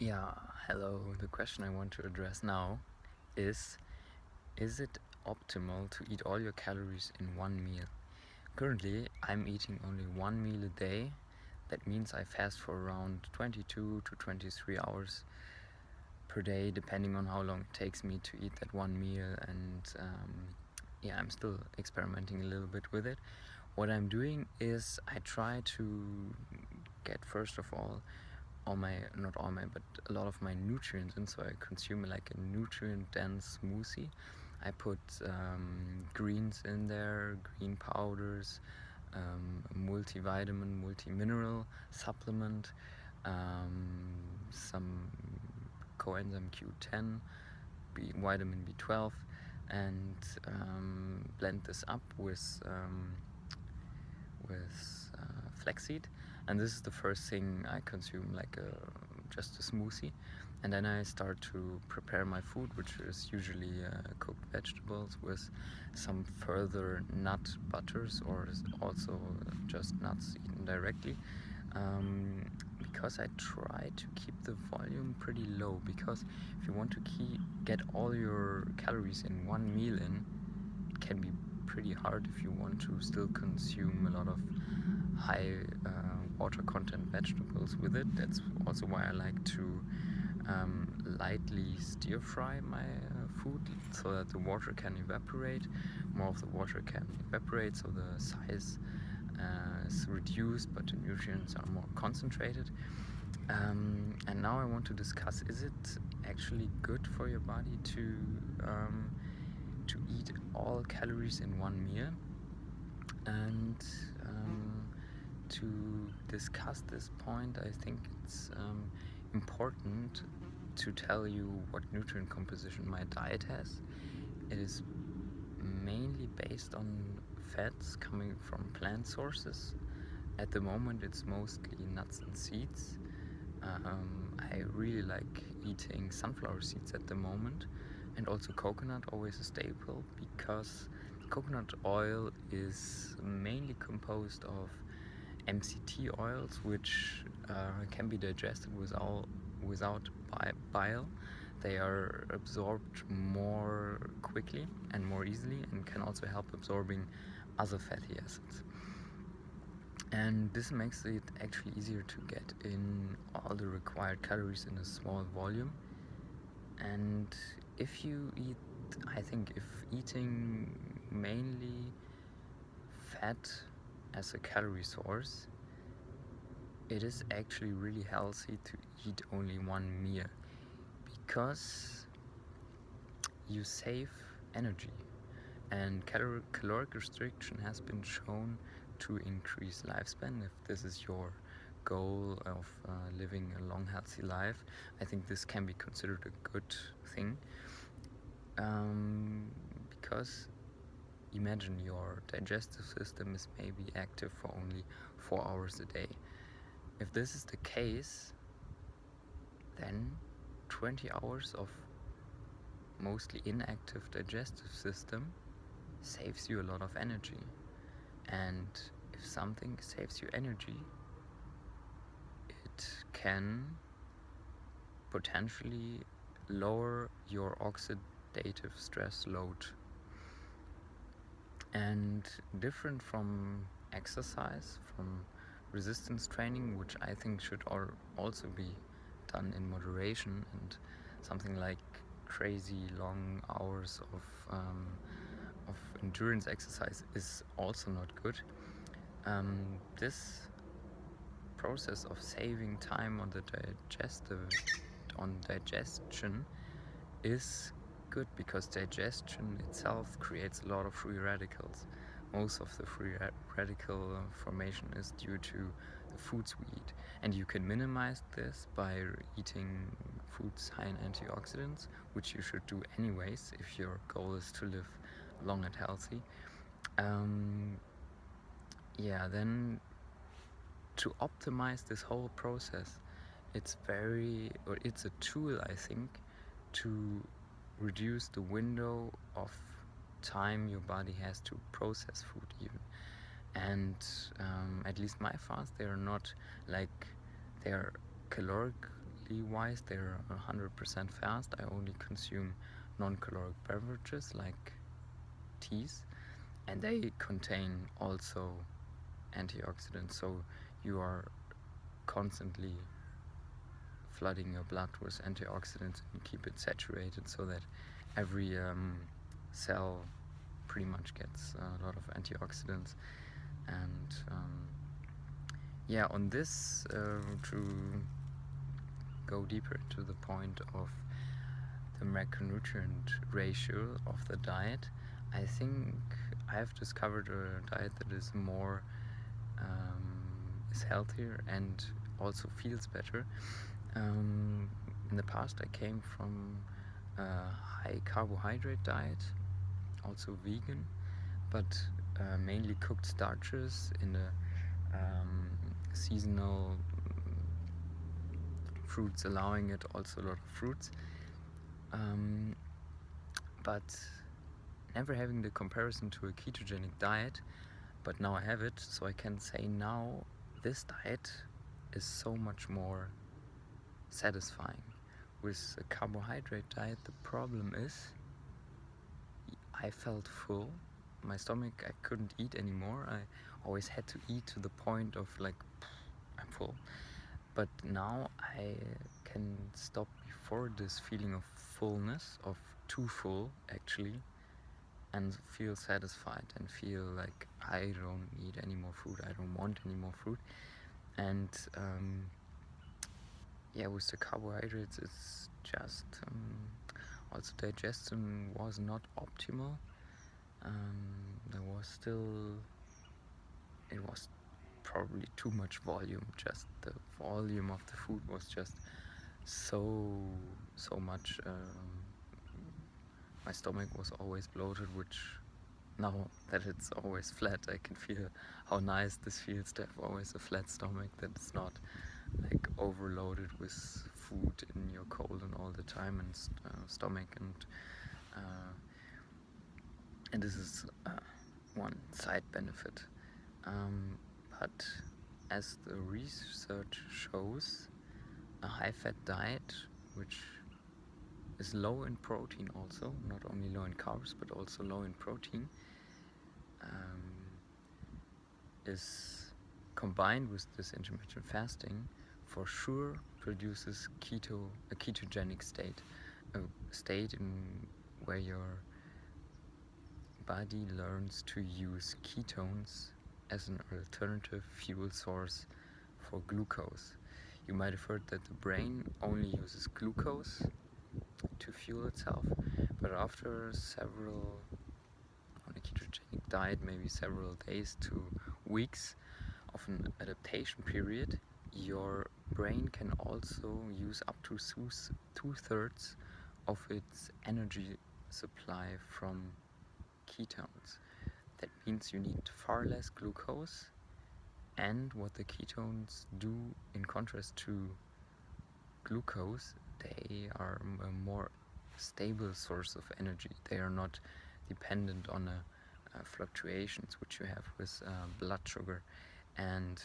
Yeah, hello. The question I want to address now is it optimal to eat all your calories in one meal? Currently, I'm eating only one meal a day. That means I fast for around 22 to 23 hours per day, depending on how long it takes me to eat that one meal. And yeah, I'm still experimenting a little bit with it. What I'm doing is I try to get, first of all, not all my, but a lot of my nutrients in, so I consume like a nutrient dense smoothie. I put greens in there, green powders, a multivitamin, multi-mineral supplement, some coenzyme Q10, vitamin B12, and blend this up with flaxseed, and this is the first thing I consume, like just a smoothie. And then I start to prepare my food, which is usually cooked vegetables with some further nut butters, or also just nuts eaten directly, because I try to keep the volume pretty low, because if you want to get all your calories in one meal in, it can be pretty hard if you want to still consume a lot of high water content vegetables with it. That's also why I like to lightly stir fry my food, so that the water can evaporate, more of the water can evaporate, so the size is reduced but the nutrients are more concentrated. And now I want to discuss, is it actually good for your body to eat all calories in one meal? And to discuss this point, I think it's important to tell you what nutrient composition my diet has. It is mainly based on fats coming from plant sources. At the moment, it's mostly nuts and seeds. I really like eating sunflower seeds at the moment, and also coconut, always a staple, because coconut oil is mainly composed of MCT oils, which can be digested without bile. They are absorbed more quickly and more easily, and can also help absorbing other fatty acids. And this makes it actually easier to get in all the required calories in a small volume. And if you eat, I think if eating mainly fat as a calorie source, it is actually really healthy to eat only one meal, because you save energy. And caloric restriction has been shown to increase lifespan. If this is your goal of living a long, healthy life, I think this can be considered a good thing. Because imagine your digestive system is maybe active for only 4 hours a day. If this is the case, then 20 hours of mostly inactive digestive system saves you a lot of energy. And if something saves you energy, it can potentially lower your oxidative stress load. And different from exercise, from resistance training, which I think should also be done in moderation, and something like crazy long hours of endurance exercise is also not good. This process of saving time on digestion is good, because digestion itself creates a lot of free radicals. Most of the free radical formation is due to the foods we eat, and you can minimize this by eating foods high in antioxidants, which you should do anyways if your goal is to live long and healthy. Then to optimize this whole process, it's a tool, I think, to reduce the window of time your body has to process food even. And at least my fasts, they are not like, they are calorically wise, they're 100% fast. I only consume non-caloric beverages like teas, and they contain also antioxidants, so you are constantly flooding your blood with antioxidants and keep it saturated so that every cell pretty much gets a lot of antioxidants. And yeah, on this, to go deeper into the point of the macronutrient ratio of the diet, I think I've discovered a diet that is more is healthier and also feels better. In the past, I came from a high carbohydrate diet, also vegan, but mainly cooked starches in the seasonal fruits, allowing it also a lot of fruits, but never having the comparison to a ketogenic diet. But now I have it, so I can say now this diet is so much more satisfying. With a carbohydrate diet, the problem is I felt full. My stomach, I couldn't eat anymore. I always had to eat to the point of like, I'm full. But now I can stop before this feeling of fullness, of too full actually, and feel satisfied and feel like I don't need any more food, I don't want any more food. And yeah, with the carbohydrates, it's just also digestion was not optimal. There was still, it was probably too much volume. Just the volume of the food was just so much. My stomach was always bloated, which now that it's always flat, I can feel how nice this feels to have always a flat stomach, that it's not like overloaded with food in your colon all the time and stomach. And this is one side benefit. But as the research shows, a high-fat diet, which is low in protein also, not only low in carbs, but also low in protein, is combined with this intermittent fasting, for sure produces a ketogenic state, a state in where your body learns to use ketones as an alternative fuel source for glucose. You might have heard that the brain only uses glucose to fuel itself, but after several, on a ketogenic diet, maybe several days to weeks of an adaptation period, your brain can also use up to 2/3 of its energy supply from ketones. That means you need far less glucose, and what the ketones do in contrast to glucose, they are a more stable source of energy. They are not dependent on fluctuations which you have with blood sugar. And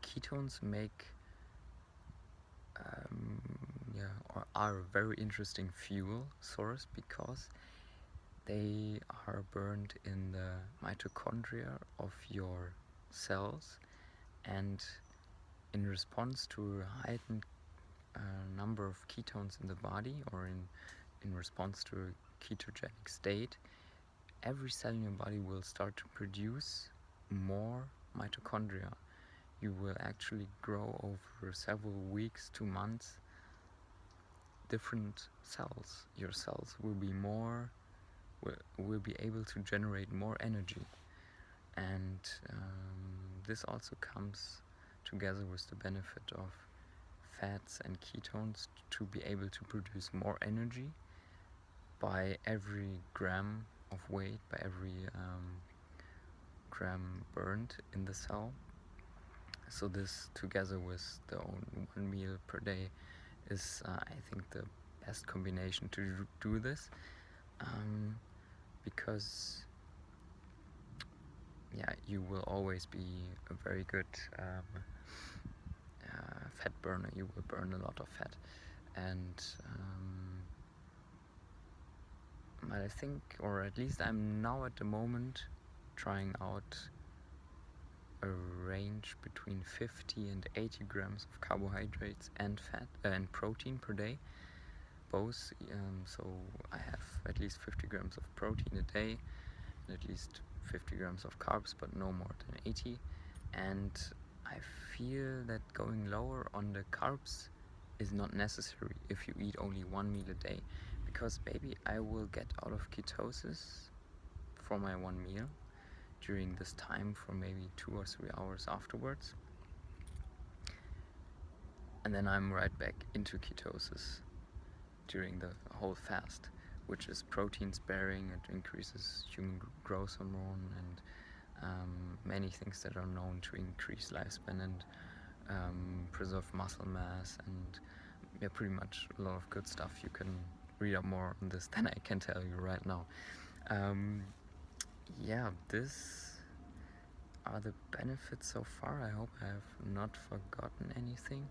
ketones make are a very interesting fuel source because they are burned in the mitochondria of your cells, and in response to a heightened number of ketones in the body, or in response to a ketogenic state, every cell in your body will start to produce more mitochondria. You will actually grow over several weeks to months different cells. Your cells will be able to generate more energy, and this also comes together with the benefit of fats and ketones to be able to produce more energy by every gram of weight, by every gram burned in the cell. So this, together with the one meal per day, is I think the best combination to do this, because you will always be a very good fat burner. You will burn a lot of fat, and but I think, or at least I'm now at the moment trying out a range between 50 and 80 grams of carbohydrates and fat and protein per day, both. So I have at least 50 grams of protein a day, and at least 50 grams of carbs, but no more than 80. And I feel that going lower on the carbs is not necessary if you eat only one meal a day, because maybe I will get out of ketosis for my one meal during this time for maybe 2 or 3 hours afterwards, and then I'm right back into ketosis during the whole fast, which is protein sparing. It increases human growth hormone and many things that are known to increase lifespan and preserve muscle mass, and yeah, pretty much a lot of good stuff. You can read up more on this than I can tell you right now. Yeah, this are the benefits so far. I hope I have not forgotten anything.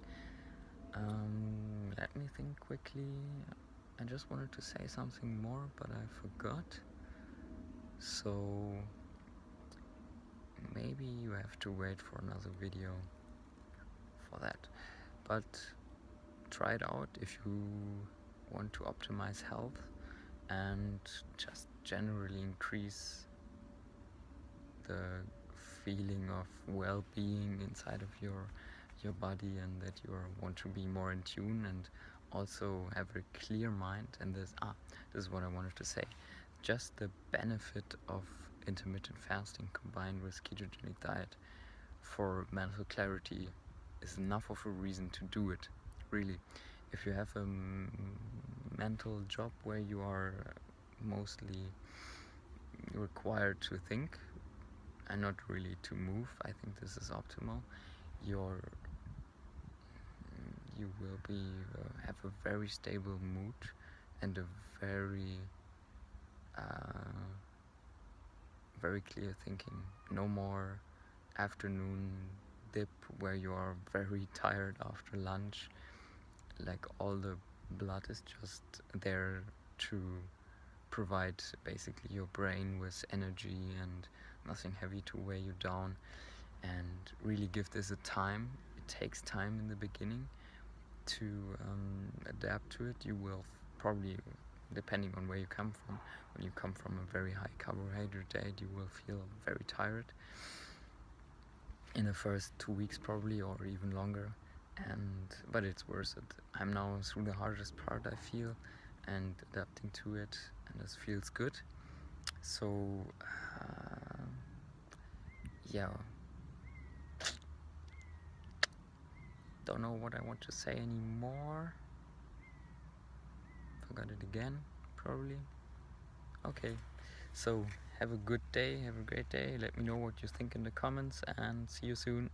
Let me think quickly. I just wanted to say something more, but I forgot. So maybe you have to wait for another video for that. But try it out if you want to optimize health and just generally increase the feeling of well-being inside of your body, and that you want to be more in tune and also have a clear mind. And this is what I wanted to say. Just the benefit of intermittent fasting combined with ketogenic diet for mental clarity is enough of a reason to do it, really. If you have a mental job where you are mostly required to think and not really to move, I think this is optimal. You will be have a very stable mood and a very very clear thinking. No more afternoon dip where you are very tired after lunch. Like, all the blood is just there to provide basically your brain with energy and nothing heavy to weigh you down, and really give this a time. It takes time in the beginning to adapt to it. You will probably, depending on where you come from, when you come from a very high carbohydrate diet, you will feel very tired in the first 2 weeks probably, or even longer, but it's worth it. I'm now through the hardest part, I feel, and adapting to it, and this feels good. So yeah, don't know what I want to say anymore. Forgot it again, probably. Okay, so have a good day, have a great day. Let me know what you think in the comments, and see you soon.